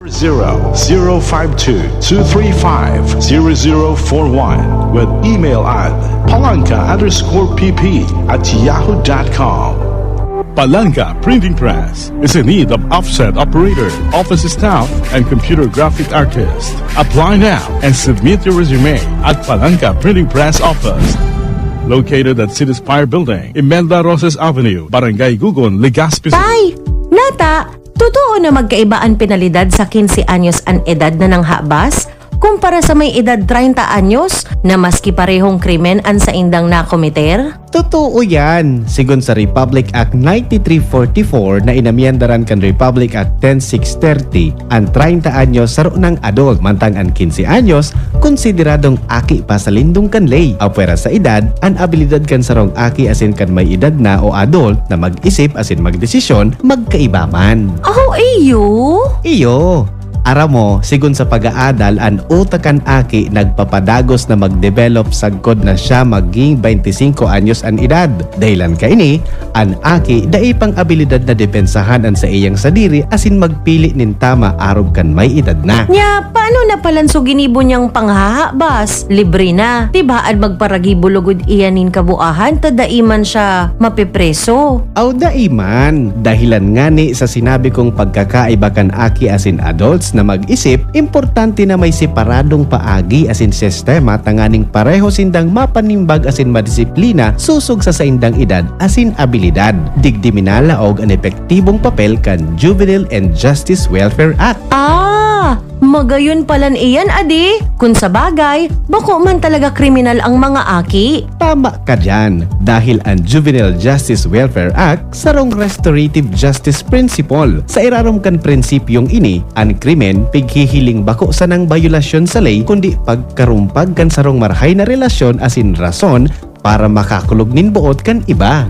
0-052-235-0041 with email at palangka_pp@yahoo.com. Palangka Printing Press is in need of offset operator, office staff, and computer graphic artist. Apply now and submit your resume at Palangka Printing Press Office. Located at City Spire Building, Imelda Roses Avenue, Barangay Gugon, Legazpi. Tay! Nata! Totoo na magkaiba ang penalidad sa 15 anyos ang edad na ng habas kumpara sa may edad 30 anyos na maski parehong krimen ang sa indang nakomiter? Totoo yan. Sigon sa Republic Act 9344 na inamyendaran kan Republic Act 10630, ang 30 anyos saro ng adult, mantang ang 15 anyos konsideradong aki pa sa lindong kanlay. Apwera sa edad, ang abilidad kan sarong aki asin kan may edad na o adult na mag-isip asin magdesisyon, magkaiba man. Oh, iyo? Iyo. Ara mo, sigun sa pag-aadal, ang utakan aki nagpapadagos na mag-develop sagkod na siya maging 25 anyos ang edad. Dahilan ka ini, ang aki dai pang abilidad na depensahan ang sa iyang sadiri asin magpili nin tama arob kan may edad na. Nya, paano na palan so ginibo niyang panghahabas? Libre na. Tibaan magparagi bulugod iyanin kabuahan, tadaiman siya mapipreso. Aw daiman, dahilan nga ni sa sinabi kong pagkakaiba kan aki asin adults na mag-isip, importante na may separadong paagi asin sistema tanganing pareho sindang mapanimbag asin madisiplina susog sa saindang edad asin abilidad. Digdi minalaog ang epektibong papel kan Juvenile and Justice Welfare Act. Magayon palan iyan, adi. Kung sa bagay, bako man talaga kriminal ang mga aki. Tama ka dyan, dahil ang Juvenile Justice Welfare Act sarong restorative justice principle. Sa irarom kan prinsipyong ini, ang krimen pighihiling bako sa nang bayulasyon sa ley kundi pagkarumpag kan sarong marhay na relasyon asin rason para makakulog nin buot kan iba.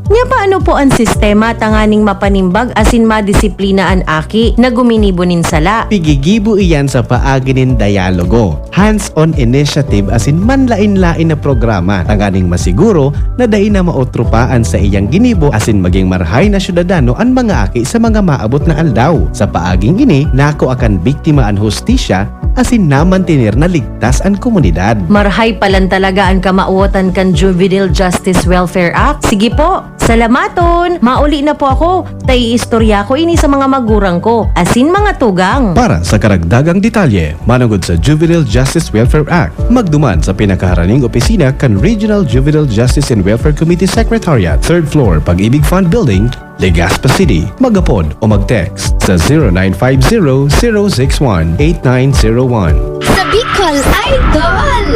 Nya paano po ang sistema tanganing mapanimbag asin madisiplina ang aki na guminibo nin sala? Pigigibo iyan sa paagi nin dialogo, hands-on initiative asin manlain-lain na programa tanganing masiguro na dai na mautrupaan sa iyang ginibo asin maging marhay na syudadano ang mga aki sa mga maabot na aldaw. Sa paaging ini, nako akan biktima ang hustisya asin namantinir na ligtas ang komunidad. Marhay palan talaga ang kamauotan kan Juvenile Justice Welfare Act. Sige po, salamaton. Mauli na po ako. Tay istorya ko ini sa mga magurang ko, asin mga tugang. Para sa karagdagang detalye, manugod sa Juvenile Justice Welfare Act, magduman sa pinakaharaning opisina kan Regional Juvenile Justice and Welfare Committee Secretariat, 3rd floor, Pag-ibig Fund Building, Legazpi City. Magapod o mag-text sa 0950-061-8901. Sa Bicol Idol!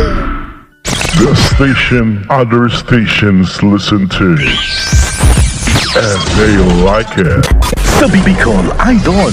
The station other stations listen to, and they like it. Sa Bicol Idol.